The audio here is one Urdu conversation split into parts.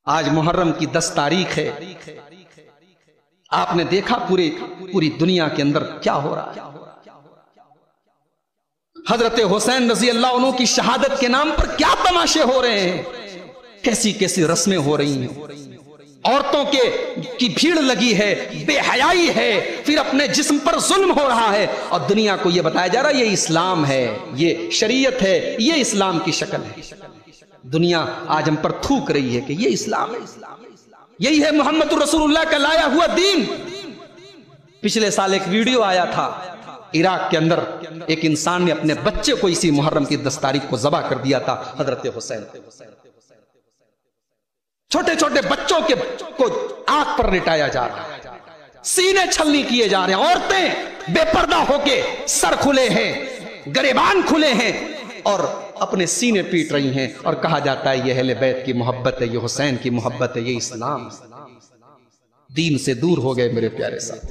آج محرم کی 10 تاریخ ہے. آپ نے دیکھا پوری دنیا کے اندر کیا ہو رہا ہے. حضرت حسین رضی اللہ عنہ کی شہادت کے نام پر کیا تماشے ہو رہے ہیں، کیسی کیسی رسمیں ہو رہی ہیں. عورتوں کی بھیڑ لگی ہے، بے حیائی ہے، پھر اپنے جسم پر ظلم ہو رہا ہے، اور دنیا کو یہ بتایا جا رہا ہے یہ اسلام ہے، یہ شریعت ہے، یہ اسلام کی شکل ہے. دنیا آج ہم پر تھوک رہی ہے کہ یہ اسلام ہے، یہی ہے محمد رسول اللہ کا لایا ہوا دین. پچھلے سال ایک ویڈیو آیا تھا، عراق کے اندر ایک انسان نے اپنے بچے کو اسی محرم کی 10 تاریخ کو ذبح کر دیا تھا. حضرت حسین چھوٹے چھوٹے بچوں کو آنکھ پر لٹایا جا رہا ہے، سینے چھلنی کیے جا رہے ہیں، عورتیں بے پردہ ہو کے سر کھلے ہیں، گریبان کھلے ہیں اور اپنے سینے پیٹ رہی ہیں، اور کہا جاتا ہے یہ اہل بیت کی محبت ہے، یہ حسین کی محبت ہے، یہ اسلام. دین سے دور ہو گئے میرے پیارے ساتھ.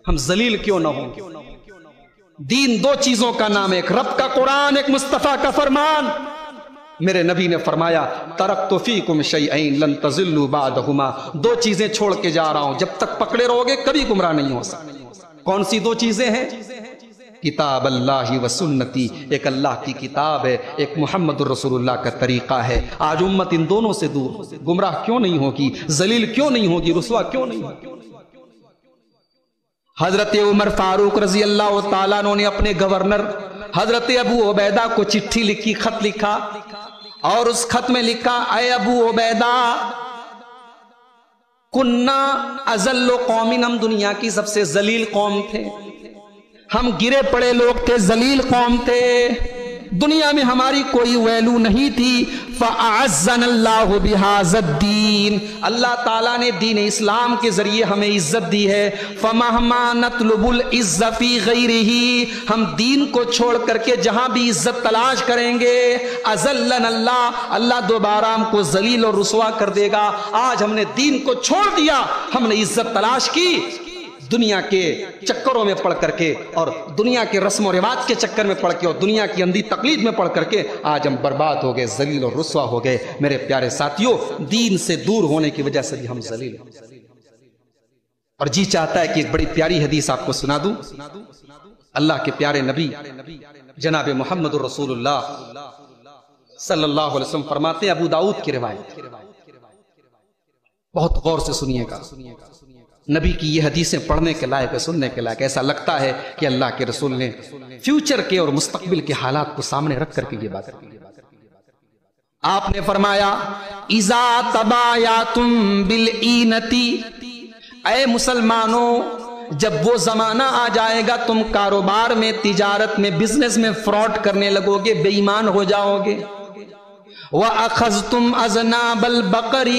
ہم ذلیل کیوں نہ ہوں؟ دین 2 چیزوں کا نام ہے، ایک رب کا قرآن، ایک مصطفیٰ کا فرمان. میرے نبی نے فرمایا ترکت فیکم شیئین لن تضلوا بعدہما، 2 چیزیں چھوڑ کے جا رہا ہوں، جب تک پکڑے رہو گے کبھی گمراہ نہیں ہو سکتے. کون سی 2 چیزیں ہیں؟ کتاب اللہ و سنتی، ایک اللہ کی کتاب ہے، ایک محمد الرسول اللہ کا طریقہ ہے. آج امت ان دونوں سے دور، گمراہ کیوں نہیں ہوگی، ذلیل کیوں نہیں ہوگی، رسوا کیوں نہیں ہوگی؟ حضرت عمر فاروق رضی اللہ تعالیٰ عنہ نے اپنے گورنر حضرت ابو عبیدہ کو چٹھی لکھی، خط لکھا، اور اس خط میں لکھا اے ابو عبیدہ کننا اذل قوم، ہم دنیا کی سب سے ذلیل قوم تھے، ہم گرے پڑے لوگ تھے، ذلیل قوم تھے، دنیا میں ہماری کوئی ویلو نہیں تھی. فَأَعَزَّنَ اللَّهُ بِهَذَا الدِّينِ، اللہ تعالیٰ نے دین اسلام کے ذریعے ہمیں عزت دی ہے. فَمَهْمَا نَطْلُبُ الْعِزَّ فِي غَيْرِهِ، ہم دین کو چھوڑ کر کے جہاں بھی عزت تلاش کریں گے أَذَلَّنَ اللَّهُ، اللہ دوبارہ ہم کو ذلیل اور رسوا کر دے گا. آج ہم نے دین کو چھوڑ دیا، ہم نے عزت تلاش کی دنیا کے چکروں میں پڑھ کر کے، اور دنیا کے رسم و رواج کے چکر میں پڑھ کے، اور دنیا کی اندھی تقلید میں پڑھ کر کے آج ہم برباد ہو گئے، ذلیل اور رسوا ہو گئے. میرے پیارے ساتھیوں، دین سے دور ہونے کی وجہ سے بھی ہم ذلیل ہیں. اور جی چاہتا ہے کہ ایک بڑی پیاری حدیث آپ کو سنا دوں. اللہ کے پیارے نبی جناب محمد الرسول اللہ صلی اللہ علیہ وسلم فرماتے ہیں، ابو داؤد کی روایت، بہت غور سے سنیے گا. نبی کی یہ حدیثیں پڑھنے کے لائق ہے، سننے کے لائق. ایسا لگتا ہے کہ اللہ کے رسول نے فیوچر کے اور مستقبل کے حالات کو سامنے رکھ کر کے یہ بات کی. آپ نے فرمایا اذا تبایعتم بالعینتی، اے مسلمانوں جب وہ زمانہ آ جائے گا تم کاروبار میں، تجارت میں، بزنس میں فراڈ کرنے لگو گے، بے ایمان ہو جاؤ گے. وَأَخَذْتُمْ أَذْنَابَ الْبَقَرِ،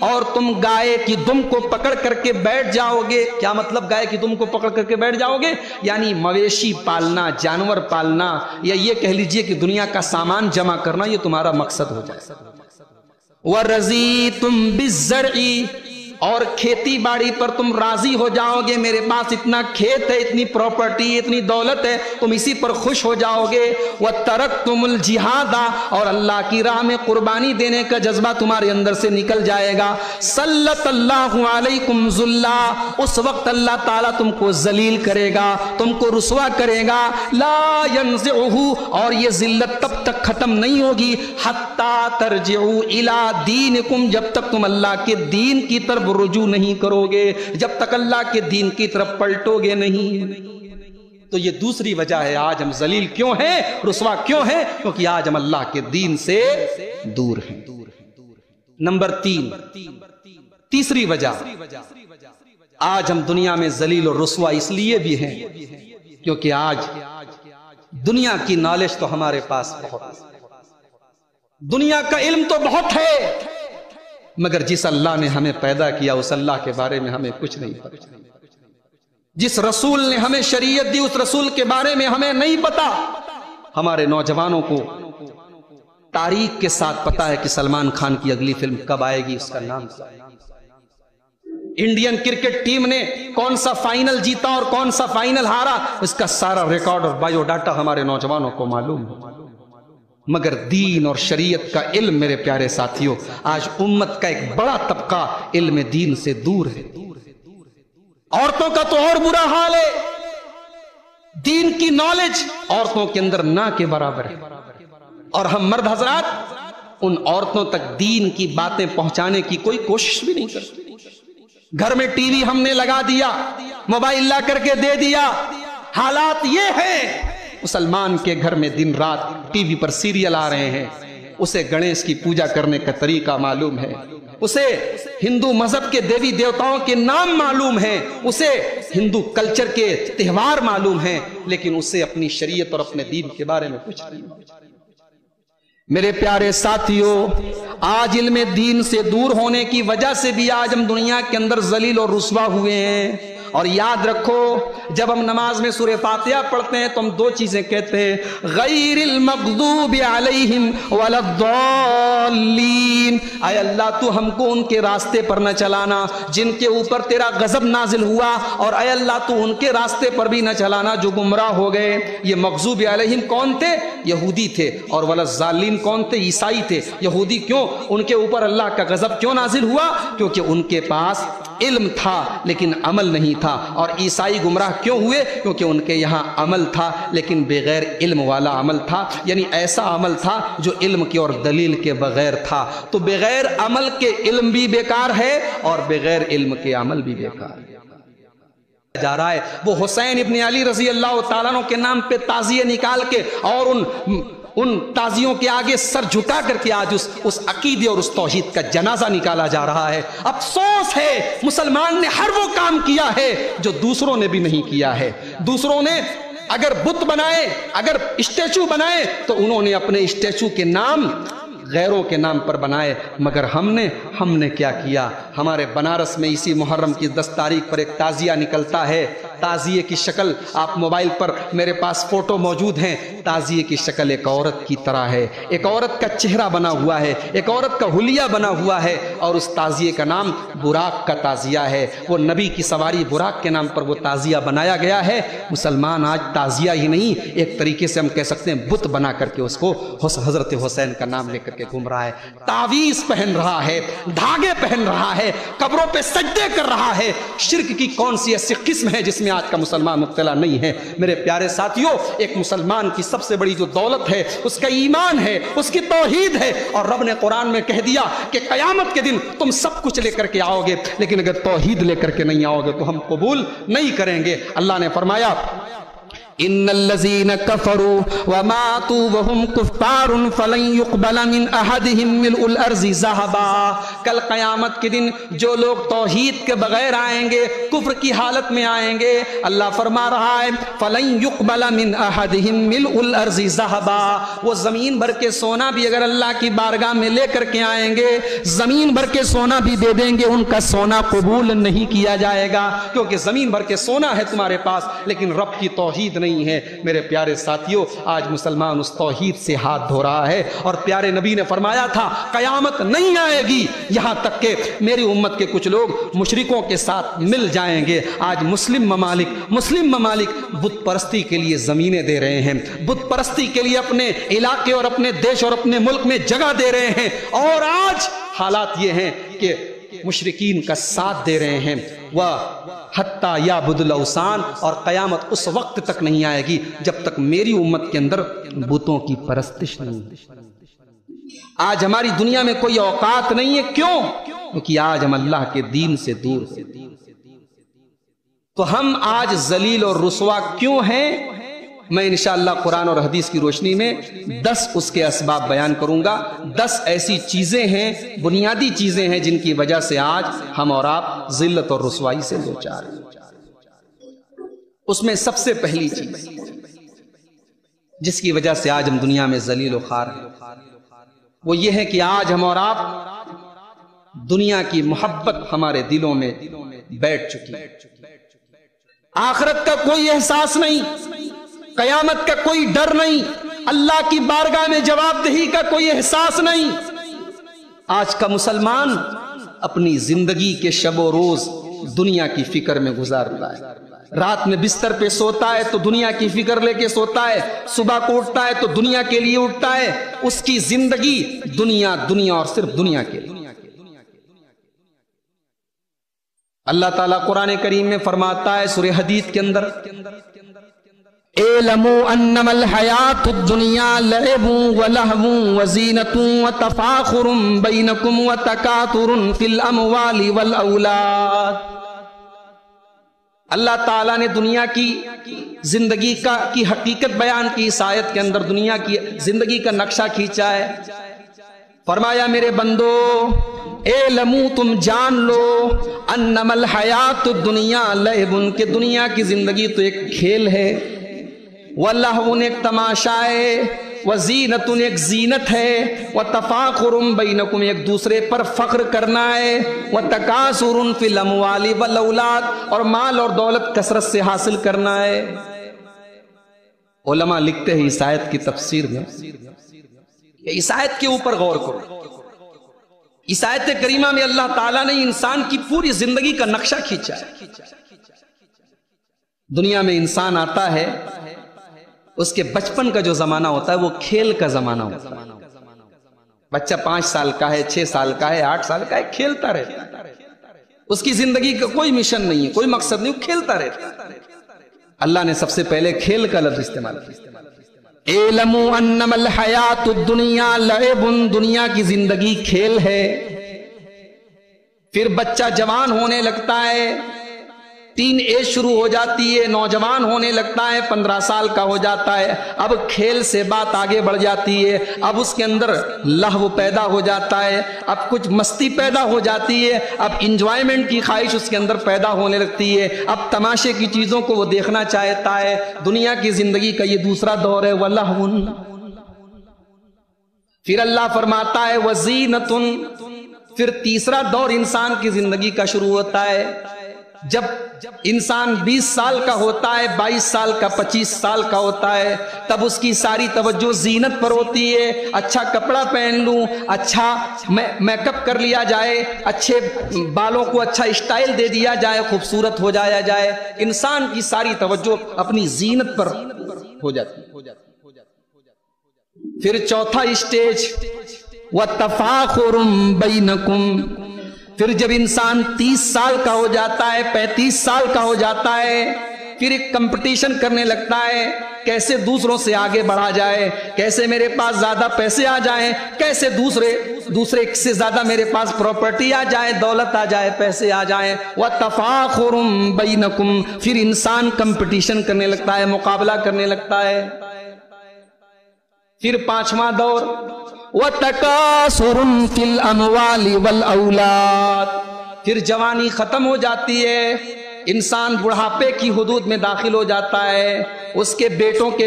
اور تم گائے کی دم کو پکڑ کر کے بیٹھ جاؤ گے. کیا مطلب گائے کی دم کو پکڑ کر کے بیٹھ جاؤ گے؟ یعنی مویشی پالنا، جانور پالنا، یا یہ کہہ لیجئے کہ دنیا کا سامان جمع کرنا، یہ تمہارا مقصد ہو جائے. وَرَضِيتُمْ بِالزَّرْعِ، اور کھیتی باڑی پر تم راضی ہو جاؤ گے، میرے پاس اتنا کھیت ہے، اتنی پراپرٹی، اتنی دولت ہے، تم اسی پر خوش ہو جاؤ گے. وَتَرَكْتُمُ الْجِهَادَ، اور اللہ کی راہ میں قربانی دینے کا جذبہ تمہارے اندر سے نکل جائے گا. سَلَّطَ اللَّهُ عَلَيْكُمْ ذُلًّا، اس وقت اللہ تعالیٰ تم کو ذلیل کرے گا، تم کو رسوا کرے گا. لَا يَنزِعُهُ، اور یہ ذلت تب تک ختم نہیں ہوگی حَتَّى تَرْجِعُوا إِلَىٰ دِينِكُمْ، جب تک تم اللہ کے دین کی طرف رجوع نہیں کرو گے، جب تک اللہ کے دین کی طرف پلٹو گے نہیں. تو یہ دوسری وجہ ہے آج ہم ذلیل کیوں ہیں، رسوا کیوں ہیں، کیونکہ آج ہم اللہ کے دین سے دور ہیں. نمبر 3، تیسری وجہ، آج ہم دنیا میں ذلیل اور رسوا اس لیے بھی ہیں کیونکہ آج دنیا کی نالج تو ہمارے پاس بہت، دنیا کا علم تو بہت ہے، مگر جس اللہ نے ہمیں پیدا کیا اس اللہ کے بارے میں ہمیں کچھ نہیں پتا. جس رسول نے ہمیں شریعت دی اس رسول کے بارے میں ہمیں نہیں پتا. ہمارے نوجوانوں کو تاریخ کے ساتھ پتا ہے کہ سلمان خان کی اگلی فلم کب آئے گی، اس کا نام کیا ہے. انڈین کرکٹ ٹیم نے کون سا فائنل جیتا اور کون سا فائنل ہارا، اس کا سارا ریکارڈ اور بائیو ڈاٹا ہمارے نوجوانوں کو معلوم ہے. مگر دین اور شریعت کا علم میرے پیارے ساتھیوں آج امت کا ایک بڑا طبقہ علم دین سے دور ہے۔ عورتوں کا تو اور برا حال ہے، دین کی نالج عورتوں کے اندر نہ کے برابر ہے، اور ہم مرد حضرات ان عورتوں تک دین کی باتیں پہنچانے کی کوئی کوشش بھی نہیں کرتے۔ گھر میں ٹی وی ہم نے لگا دیا، موبائل لا کر کے دے دیا، حالات یہ ہیں مسلمان کے گھر میں دن رات ٹی وی پر سیریل آ رہے ہیں، اسے گنیش کی پوجا کرنے کا طریقہ معلوم ہے، اسے ہندو مذہب کے دیوی دیوتاؤں کے نام معلوم ہیں، اسے ہندو کلچر کے تہوار معلوم ہیں، لیکن اسے اپنی شریعت اور اپنے دین کے بارے میں کچھ نہیں۔ میرے پیارے ساتھیوں آج علم دین سے دور ہونے کی وجہ سے بھی آج ہم دنیا کے اندر ذلیل اور رسوا ہوئے ہیں۔ اور یاد رکھو جب ہم نماز میں سورہ فاتحہ پڑھتے ہیں تو ہم دو چیزیں کہتے ہیں، غیر المغضوب علیہم ولا الضالین، اے اللہ تو ہم کو ان کے راستے پر نہ چلانا جن کے اوپر تیرا غضب نازل ہوا، اور اے اللہ تو ان کے راستے پر بھی نہ چلانا جو گمراہ ہو گئے۔ یہ مغضوب علیہم کون تھے؟ یہودی تھے، اور ولا الضالین کون تھے؟ عیسائی تھے۔ یہودی کیوں؟ ان کے اوپر اللہ کا غضب کیوں نازل ہوا؟ کیونکہ ان کے پاس علم تھا لیکن عمل نہیں تھا۔ اور عیسائی گمراہ کیوں ہوئے؟ کیونکہ ان کے یہاں عمل تھا لیکن بغیر علم والا عمل تھا، یعنی ایسا عمل تھا جو علم کے اور دلیل کے بغیر تھا۔ تو بغیر عمل کے علم بھی بیکار ہے اور بغیر علم کے عمل بھی بیکار ہے۔ جا رہا ہے وہ حسین ابن علی رضی اللہ تعالیٰ عنہ کے نام پہ تعزیے نکال کے اور ان تازیوں کے آگے سر جھکا کر کے آج اس عقیدے اور اس توحید کا جنازہ نکالا جا رہا ہے۔ افسوس ہے مسلمان نے ہر وہ کام کیا ہے جو دوسروں نے بھی نہیں کیا ہے۔ دوسروں نے اگر بت بنائے، اگر اسٹیچو بنائے تو انہوں نے اپنے اسٹیچو کے نام غیروں کے نام پر بنائے، مگر ہم نے کیا کیا؟ ہمارے بنارس میں اسی محرم کی 10 تاریخ پر ایک تعزیہ نکلتا ہے۔ تعزیے کی شکل آپ موبائل پر میرے پاس فوٹو موجود ہیں، تعزیے کی شکل ایک عورت کی طرح ہے، ایک عورت کا چہرہ بنا ہوا ہے، ایک عورت کا حلیہ بنا ہوا ہے، اور اس تعزیے کا نام براق کا تعزیہ ہے۔ وہ نبی کی سواری براق کے نام پر وہ تعزیہ بنایا گیا ہے۔ مسلمان آج تعزیہ ہی نہیں، ایک طریقے سے ہم کہہ سکتے ہیں بت بنا کر کے اس کو حضرت حسین کا نام لے کر کے گھوم رہا ہے، تعویذ پہن رہا ہے، دھاگے پہن رہا ہے، قبروں پہ سجدے کر رہا ہے۔ شرک کی کون سی ایسی قسم ہے جس میں آج کا مسلمان مبتلا نہیں ہے؟ میرے پیارے ساتھیوں ایک مسلمان کی سب سے بڑی جو دولت ہے اس کا ایمان ہے، اس کی توحید ہے، اور رب نے قرآن میں کہہ دیا کہ قیامت کے دن تم سب کچھ لے کر کے آؤ گے لیکن اگر توحید لے کر کے نہیں آؤ گے تو ہم قبول نہیں کریں گے۔ اللہ نے فرمایا ان الذين كفروا وماتوا وهم كفار فلن يقبل من احدهم ملء الارض ذهبا۔ کل قیامت کے دن جو لوگ توحید کے بغیر آئیں گے، کفر کی حالت میں آئیں گے، اللہ فرما رہا ہے فلن يقبل من احدهم ملء الارض ذهبا، وہ زمین بھر کے سونا بھی اگر اللہ کی بارگاہ میں لے کر کے آئیں گے، زمین بھر کے سونا بھی دے دیں گے، ان کا سونا قبول نہیں کیا جائے گا، کیونکہ زمین بھر کے سونا ہے تمہارے پاس لیکن رب کی توحید نہیں ہے۔ میرے پیارے ساتھیوں آج مسلمان اس توحید سے ہاتھ دھو رہا ہے، اور پیارے نبی نے فرمایا تھا قیامت نہیں آئے گی یہاں تک کہ میری امت کے کچھ لوگ مشرکوں کے ساتھ مل جائیں گے۔ آج مسلم ممالک بت پرستی کے لیے زمینیں دے رہے ہیں، بت پرستی کے لیے اپنے علاقے اور اپنے دیش اور اپنے ملک میں جگہ دے رہے ہیں، اور آج حالات یہ ہیں کہ مشرکین کا ساتھ دے رہے ہیں۔ حتیٰ یعبد الاوثان، اور قیامت اس وقت تک نہیں آئے گی جب تک میری امت کے اندر بتوں کی پرستش نہیں۔ آج ہماری دنیا میں کوئی اوقات نہیں ہے، کیوں؟ کیونکہ آج ہم اللہ کے دین سے دور ہیں۔ تو ہم آج ذلیل اور رسوا کیوں ہیں؟ میں انشاءاللہ قرآن اور حدیث کی روشنی میں 10 اس کے اسباب بیان کروں گا۔ 10 ایسی چیزیں ہیں، بنیادی چیزیں ہیں جن کی وجہ سے آج ہم اور آپ ذلت اور رسوائی سے دوچار ہیں۔ اس میں سب سے پہلی چیز جس کی وجہ سے آج ہم دنیا میں ذلیل و خوار ہیں وہ یہ ہے کہ آج ہم اور آپ دنیا کی محبت ہمارے دلوں میں بیٹھ چکی ہے۔ آخرت کا کوئی احساس نہیں، قیامت کا کوئی ڈر نہیں، اللہ کی بارگاہ میں جواب دہی کا کوئی احساس نہیں۔ آج کا مسلمان اپنی زندگی کے شب و روز دنیا کی فکر میں گزارتا ہے۔ رات میں بستر پہ سوتا ہے تو دنیا کی فکر لے کے سوتا ہے، صبح کو اٹھتا ہے تو دنیا کے لیے اٹھتا ہے، اس کی زندگی دنیا دنیا اور صرف دنیا کے لیے۔ اللہ تعالیٰ قرآن کریم میں فرماتا ہے سورہ حدید کے اندر، اعلموا انما الحیات الدنیا لعب ولہو وزینۃ وتفاخر بینکم وتکاثر فی الاموال والاولاد۔ اللہ تعالیٰ نے دنیا کی زندگی کی حقیقت بیان کی، اس آیت کے اندر دنیا کی زندگی کا نقشہ کھینچا ہے۔ فرمایا میرے بندو اعلموا تم جان لو انما الحیات الدنیا لعب کہ دنیا کی زندگی تو ایک کھیل ہے، واللہو ایک تماشا ہے، وزینۃ ایک زینت ہے، وتفاخر بینکم ایک دوسرے پر فخر کرنا ہے، وتکاثر فی الاموال والاولاد اور مال اور دولت کثرت سے حاصل کرنا ہے۔ علماء لکھتے ہیں اس آیت کی تفسیر میں، اس آیت کے اوپر غور کرو۔ اس آیت کریمہ میں اللہ تعالیٰ نے انسان کی پوری زندگی کا نقشہ کھینچا ہے۔ دنیا میں انسان آتا ہے، اس کے بچپن کا جو زمانہ ہوتا ہے وہ کھیل کا زمانہ ہوتا ہے۔ بچہ 5 سال کا ہے، 6 سال کا ہے، 8 سال کا ہے، کھیلتا رہتا ہے، اس کی زندگی کا کوئی مشن نہیں ہے، کوئی مقصد نہیں، وہ کھیلتا رہتا ہے۔ اللہ نے سب سے پہلے کھیل کا لفظ استعمال کیا، اعلموا انما الحیات الدنیا لعب، دنیا کی زندگی کھیل ہے۔ پھر بچہ جوان ہونے لگتا ہے، تین ایج شروع ہو جاتی ہے، نوجوان ہونے لگتا ہے، 15 سال کا ہو جاتا ہے۔ اب کھیل سے بات آگے بڑھ جاتی ہے، اب اس کے اندر لہو پیدا ہو جاتا ہے، اب کچھ مستی پیدا ہو جاتی ہے، اب انجوائمنٹ کی خواہش اس کے اندر پیدا ہونے لگتی ہے، اب تماشے کی چیزوں کو وہ دیکھنا چاہتا ہے۔ دنیا کی زندگی کا یہ دوسرا دور ہے، وَلَهْوٌ۔ پھر اللہ فرماتا ہے وَزِینَةٌ، پھر تیسرا دور انسان کی زندگی کا شروع ہوتا ہے، جب انسان 20 سال کا ہوتا ہے، 22 سال کا، 25 سال کا ہوتا ہے، تب اس کی ساری توجہ زینت پر ہوتی ہے۔ اچھا کپڑا پہن لوں، اچھا میک اپ کر لیا جائے، اچھے بالوں کو اچھا اسٹائل دے دیا جائے، خوبصورت ہو جایا جائے، انسان کی ساری توجہ اپنی زینت پر ہو جاتی ہے۔ پھر چوتھا اسٹیج وَتَفَاخُرٌ بَيْنَكُمْ، پھر جب انسان 30 سال کا ہو جاتا ہے، 35 سال کا ہو جاتا ہے، پھر ایک کمپٹیشن کرنے لگتا ہے، کیسے دوسروں سے آگے بڑھا جائے، کیسے میرے پاس زیادہ پیسے آ جائیں، کیسے دوسرے سے زیادہ میرے پاس پراپرٹی آ جائے، دولت آ جائے، پیسے آ جائیں۔ وَتَفَاخُرٌ بَيْنَكُمْ، پھر انسان کمپٹیشن کرنے لگتا ہے، مقابلہ کرنے لگتا ہے۔ پھر پانچواں دور وَتَكَاثُرٌ فِي الْأَمْوَالِ وَالْأَوْلَادِ، پھر جوانی ختم ہو جاتی ہے، انسان بڑھاپے کی حدود میں داخل ہو جاتا ہے، اس کے بیٹوں کے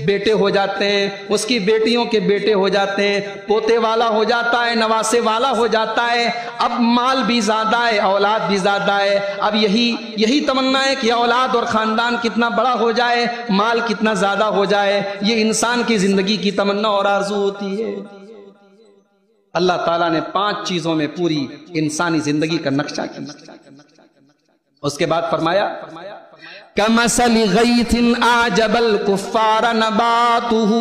بیٹے ہو جاتے ہیں، اس کی بیٹیوں کے بیٹے ہو جاتے ہیں، پوتے والا ہو جاتا ہے، نواسے والا ہو جاتا ہے۔ اب مال بھی زیادہ ہے، اولاد بھی زیادہ ہے، اب یہی تمنا ہے کہ اولاد اور خاندان کتنا بڑا ہو جائے، مال کتنا زیادہ ہو جائے، یہ انسان کی زندگی کی تمنا اور آرزو ہوتی ہے۔ اللہ تعالیٰ نے 5 چیزوں میں پوری انسانی زندگی کا نقشہ کیا۔ اس کے بعد فرمایا کَمَثَلِ غَيْثٍ أَعْجَبَ الْكُفَّارَ نَبَاتُهُ،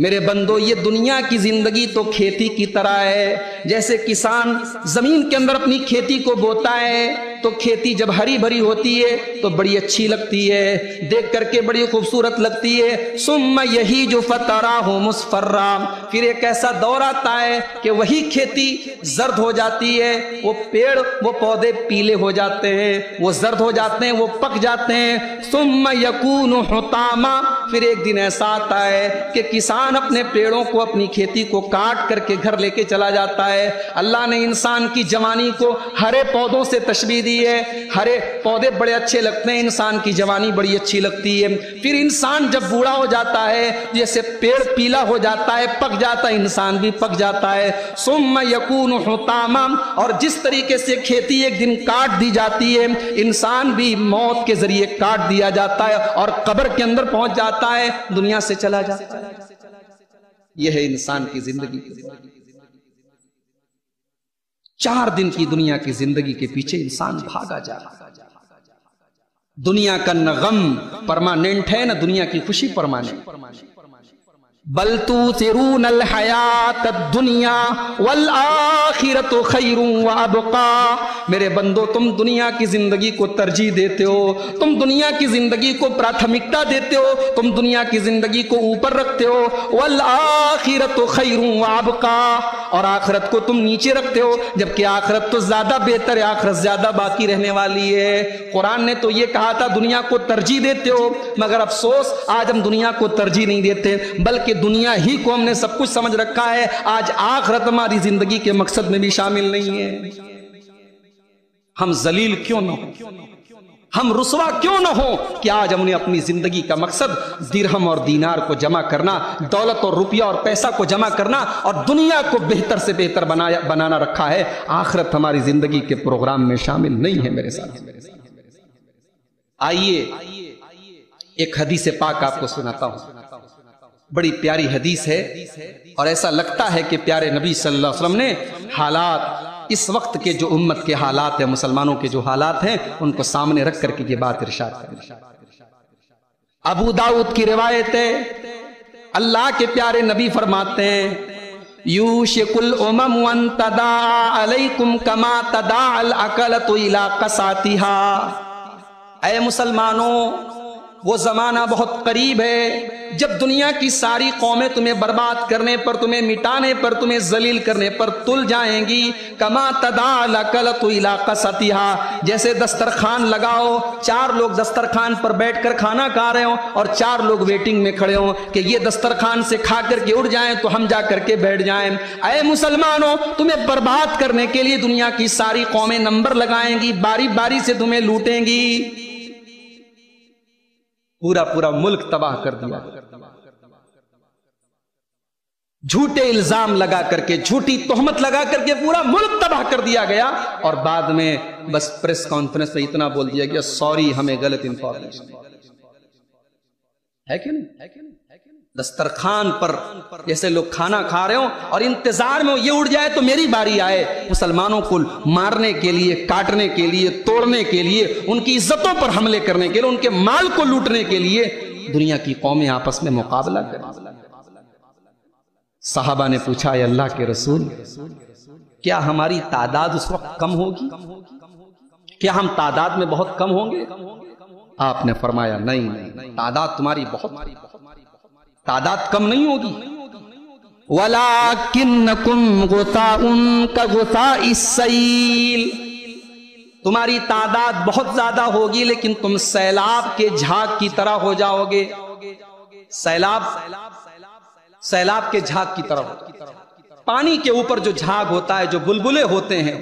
میرے بندو یہ دنیا کی زندگی تو کھیتی کی طرح ہے، جیسے کسان زمین کے اندر اپنی کھیتی کو بوتا ہے تو کھیتی جب ہری بھری ہوتی ہے تو بڑی اچھی لگتی ہے، دیکھ کر کے بڑی خوبصورت لگتی ہے۔ ثُمَّ يَهِيجُ فَتَرَاهُ مُصْفَرًّا، پھر ایک ایسا دور آتا ہے کہ وہی کھیتی زرد ہو جاتی ہے، وہ پیڑ وہ پودے پیلے ہو جاتے ہیں، وہ زرد ہو جاتے ہیں، وہ پک جاتے ہیں۔ ثُمَّ يَكُونُ حُطَامًا، پھر ایک دن ایسا آتا ہے کہ کسان اپنے پیڑوں کو، اپنی کھیتی کو کاٹ کر کے گھر لے کے چلا جاتا ہے۔ اللہ نے انسان کی جوانی کو ہرے پودوں سے تشبیہ دی ہے، ہرے پودے بڑے اچھے لگتے ہیں، انسان کی جوانی بڑی اچھی لگتی ہے۔ پھر انسان جب بوڑھا ہو جاتا ہے، جیسے پیڑ پیلا ہو جاتا ہے، پک جاتا ہے، انسان بھی پک جاتا ہے۔ ثم یکون حطاما، اور جس طریقے سے کھیتی ایک دن کاٹ دی جاتی ہے، انسان بھی موت کے ذریعے کاٹ دیا جاتا ہے اور قبر کے اندر پہنچ جاتا ہے، دنیا سے چلا جاتا ہے۔ یہ ہے انسان کی زندگی۔ 4 دن کی دنیا کی زندگی کے پیچھے انسان بھاگا جا رہا ہے۔ دنیا کا نہ غم پرماننٹ ہے نہ دنیا کی خوشی پرماننٹ. بل تؤثرون الحیات الدنیا والآخرۃ خیر وابقی. میرے بندو تم دنیا کی زندگی کو ترجیح دیتے ہو, تم دنیا کی زندگی کو پراتھمکتا دیتے ہو, تم دنیا کی زندگی کو اوپر رکھتے ہو. والآخرۃ خیر وابقی, اور آخرت کو تم نیچے رکھتے ہو, جبکہ آخرت تو زیادہ بہتر ہے, آخرت زیادہ باقی رہنے والی ہے. قرآن نے تو یہ کہا تھا دنیا کو ترجیح دیتے ہو, مگر افسوس آج ہم دنیا کو ترجیح نہیں دیتے, بلکہ دنیا ہی کو ہم نے سب کچھ سمجھ رکھا ہے. آج آخرت ہماری زندگی کے مقصد میں بھی شامل نہیں ہے. ہم ذلیل کیوں نہ ہوں, ہم رسوا کیوں نہ ہوں کہ آج ہم نے اپنی زندگی کا مقصد درہم اور دینار کو جمع کرنا, دولت اور روپیہ اور پیسہ کو جمع کرنا اور دنیا کو بہتر سے بہتر بنانا رکھا ہے. آخرت ہماری زندگی کے پروگرام میں شامل نہیں ہے میرے ساتھ. آئیے ایک حدیث پاک آپ کو سناتا ہوں. بڑی پیاری حدیث ہے اور ایسا لگتا ہے کہ پیارے نبی صلی اللہ علیہ وسلم نے حالات, اس وقت کے جو امت کے حالات ہیں, مسلمانوں کے جو حالات ہیں, ان کو سامنے رکھ کر کے یہ بات ارشاد کریں. ابو داؤد کی روایت ہے, اللہ کے پیارے نبی فرماتے ہیں یوشک الامم ان تداعى علیکم کما تداعى الاکلۃ الی قصاتها. اے مسلمانوں, وہ زمانہ بہت قریب ہے جب دنیا کی ساری قومیں تمہیں برباد کرنے پر, تمہیں مٹانے پر, تمہیں ذلیل کرنے پر تل جائیں گی. کما تداعى الاکلۃ الی قصاتها, جیسے دسترخوان لگاؤ, 4 لوگ دسترخوان پر بیٹھ کر کھانا کھا رہے ہوں اور 4 لوگ ویٹنگ میں کھڑے ہوں کہ یہ دسترخوان سے کھا کر کے اڑ جائیں تو ہم جا کر کے بیٹھ جائیں. اے مسلمانوں, تمہیں برباد کرنے کے لیے دنیا کی ساری قومیں نمبر لگائیں گی, باری باری سے تمہیں لوٹیں گی. پورا ملک تباہ کر دیا, جھوٹے الزام لگا کر کے, جھوٹی تہمت لگا کر کے پورا ملک تباہ کر دیا گیا. اور بعد میں بس پریس کانفرنس میں اتنا بول دیا گیا سوری ہمیں غلط انفارمیشن ہے کہ نہیں. دسترخوان پر جیسے لوگ کھانا کھا رہے ہوں اور انتظار میں یہ اڑ جائے تو میری باری آئے. مسلمانوں کو مارنے کے لیے, کاٹنے کے لیے, توڑنے کے لیے, ان کی عزتوں پر حملے کرنے کے لیے, ان کے مال کو لوٹنے کے لیے دنیا کی قومیں آپس میں مقابلہ کریں. صحابہ نے پوچھا اے اللہ کے رسول, کیا ہماری تعداد اس وقت کم ہوگی, کیا ہم تعداد میں بہت کم ہوں گے؟ آپ نے فرمایا نہیں, تعداد تمہاری بہت, تعداد کم نہیں ہوگی. وَلَكِنَّكُمْ غُثَاءٌ كَغُثَاءِ السَّيْلِ, تمہاری تعداد بہت زیادہ ہوگی لیکن تم سیلاب کے جھاگ کی طرح ہو جاؤ گے. سیلاب کے جھاگ کی طرح ہوگی. پانی کے اوپر جو جھاگ ہوتا ہے, جو بلبلے ہوتے ہیں,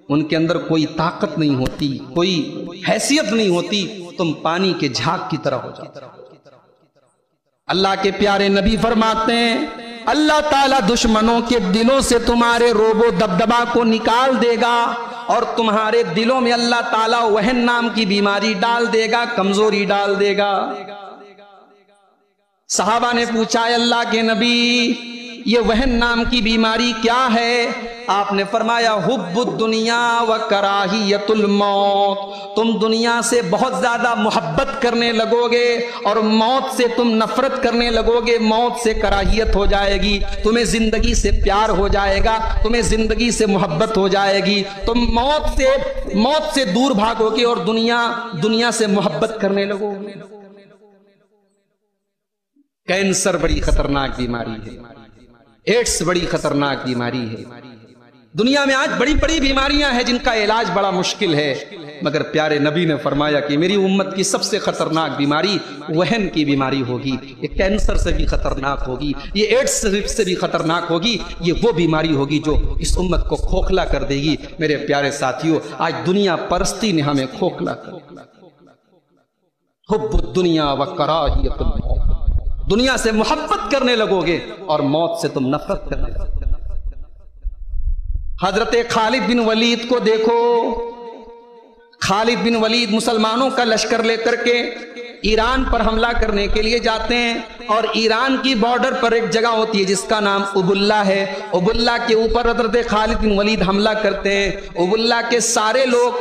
ان کے اندر کوئی طاقت نہیں ہوتی, کوئی حیثیت نہیں ہوتی, تم پانی کے جھاگ کی طرح ہو جاؤ. اللہ کے پیارے نبی فرماتے ہیں اللہ تعالیٰ دشمنوں کے دلوں سے تمہارے روب و دبدبا کو نکال دے گا اور تمہارے دلوں میں اللہ تعالیٰ وہن نام کی بیماری ڈال دے گا, کمزوری ڈال دے گا. صحابہ نے پوچھا اے اللہ کے نبی یہ وہن نام کی بیماری کیا ہے؟ آپ نے فرمایا حب الدنیا و کراہیت الموت, تم دنیا سے بہت زیادہ محبت کرنے لگو گے اور موت سے تم نفرت کرنے لگو گے, موت سے کراہیت ہو جائے گی, تمہیں زندگی سے پیار ہو جائے گا, تمہیں زندگی سے محبت ہو جائے گی, تم موت سے دور بھاگو گے اور دنیا سے محبت کرنے لگو گے. کینسر بڑی خطرناک بیماری ہے, ایڈس بڑی خطرناک بیماری ہے. دنیا میں آج بڑی بڑی بیماریاں ہیں جن کا علاج بڑا مشکل ہے, مگر پیارے نبی نے فرمایا کہ میری امت کی سب سے خطرناک بیماری وہن کی بیماری ہوگی. یہ کینسر سے بھی خطرناک ہوگی, یہ ایڈس سے بھی خطرناک ہوگی, یہ وہ بیماری ہوگی جو اس امت کو کھوکھلا کر دے گی. میرے پیارے ساتھیوں, آج دنیا پرستی نے ہمیں کھوکھلا کر دیا. حب الدنیا و کراہیت الموت, دنیا سے محبت کرنے لگو گے اور موت سے تم نفرت کرنے لگو گے. حضرت خالد بن ولید کو دیکھو, خالد بن ولید مسلمانوں کا لشکر لے کر کے ایران پر حملہ کرنے کے لیے جاتے ہیں اور ایران کی بارڈر پر ایک جگہ ہوتی ہے جس کا نام ابواللہ ہے. ابواللہ کے اوپر حضرت خالد بن ولید حملہ کرتے ہیں. ابواللہ کے سارے لوگ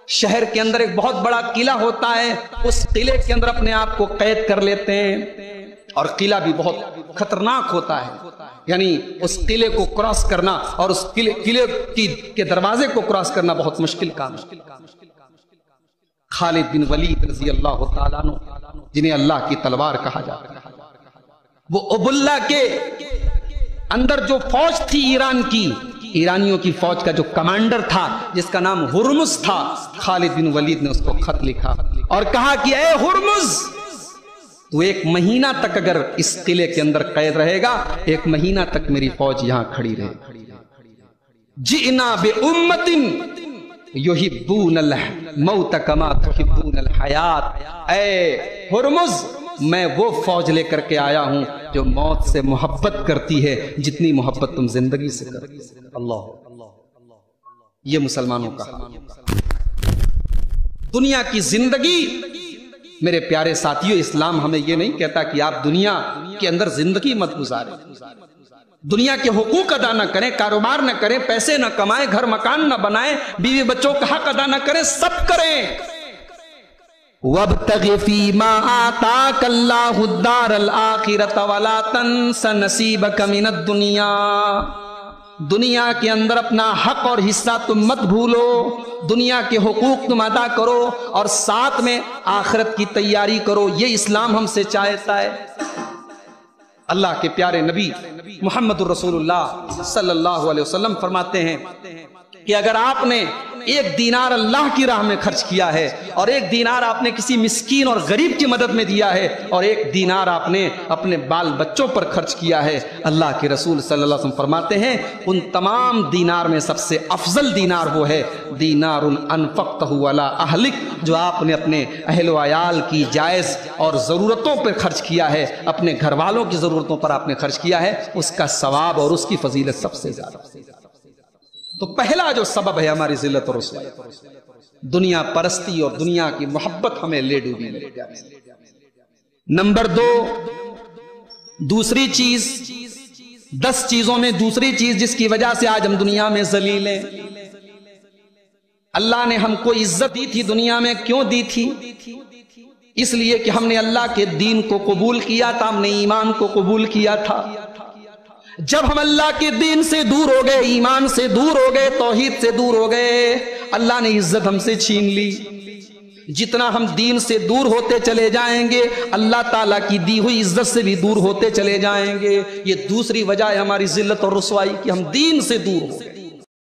شہر کے اندر ایک بہت بڑا قلعہ ہوتا ہے، اس قلعے کے اندر اپنے آپ کو قید کر لیتے ہیں، اور قلعہ بھی بہت خطرناک ہوتا ہے، یعنی اس قلعے کو کراس کرنا اور اس قلعے کے دروازے کو کراس کرنا بہت مشکل کام ہے۔ خالد بن ولید رضی اللہ تعالیٰ عنہ، جنہیں اللہ کی تلوار کہا جاتا ہے، وہ ابواللہ کے اندر جو فوج تھی ایران کی، ایرانیوں کی فوج کا جو کمانڈر تھا جس کا نام ہرمز تھا، خالد بن ولید نے اس کو خط لکھا اور کہا کہ اے ہرمز، تو 1 مہینہ تک اگر اس قلعے کے اندر قید رہے گا، 1 مہینہ تک میری فوج یہاں کھڑی رہے۔ جئنا بأمت یحبون الموت کما تحبون الحیات، اے ہرمز، میں وہ فوج لے کر کے آیا ہوں جو موت سے محبت کرتی ہے جتنی محبت تم زندگی سے کرتی ہے۔ اللہ، یہ مسلمانوں کا حال۔ دنیا کی زندگی، میرے پیارے ساتھیوں، اسلام ہمیں یہ نہیں کہتا کہ آپ دنیا کے اندر زندگی مت گزاریں، دنیا کے حقوق ادا نہ کریں، کاروبار نہ کریں، پیسے نہ کمائیں، گھر مکان نہ بنائیں، بیوی بچوں کا حق ادا نہ کریں، سب کریں۔ وَابْتَغِ فِي مَا آتَاكَ اللَّهُ الدَّارَ الْآخِرَةَ وَلَا تَنْسَ نَصِيبَكَ مِنَ الدُّنْيَا، دنیا کے اندر اپنا حق اور حصہ تم مت بھولو، دنیا کے حقوق تم ادا کرو اور ساتھ میں آخرت کی تیاری کرو، یہ اسلام ہم سے چاہتا ہے۔ اللہ کے پیارے نبی محمد الرسول اللہ صلی اللہ علیہ وسلم فرماتے ہیں کہ اگر آپ نے 1 دینار اللہ کی راہ میں خرچ کیا ہے، اور 1 دینار آپ نے کسی مسکین اور غریب کی مدد میں دیا ہے، اور 1 دینار آپ نے اپنے بال بچوں پر خرچ کیا ہے، اللہ کے رسول صلی اللہ علیہ وسلم فرماتے ہیں ان تمام دینار میں سب سے افضل دینار وہ ہے دینار انفقتہ علی اہلک، جو آپ نے اپنے اہل و عیال کی جائز اور ضرورتوں پر خرچ کیا ہے، اپنے گھر والوں کی ضرورتوں پر آپ نے خرچ کیا ہے، اس کا ثواب اور اس کی فضیلت سب سے زیادہ۔ تو پہلا جو سبب ہے ہماری ذلت اور رسوائی، دنیا پرستی اور دنیا کی محبت ہمیں لے ڈوبی لے جائے۔ نمبر 2، دوسری چیز، 10 چیزوں میں دوسری چیز جس کی وجہ سے آج ہم دنیا میں ذلیل ہیں۔ اللہ نے ہم کو عزت دی تھی دنیا میں، کیوں دی تھی؟ اس لیے کہ ہم نے اللہ کے دین کو قبول کیا تھا، ہم نے ایمان کو قبول کیا تھا۔ جب ہم اللہ کے دین سے دور ہو گئے، ایمان سے دور ہو گئے، توحید سے دور ہو گئے، اللہ نے عزت ہم سے چھین لی۔ جتنا ہم دین سے دور ہوتے چلے جائیں گے، اللہ تعالیٰ کی دی ہوئی عزت سے بھی دور ہوتے چلے جائیں گے۔ یہ دوسری وجہ ہے ہماری ذلت اور رسوائی کہ ہم دین سے دور ہو گئے۔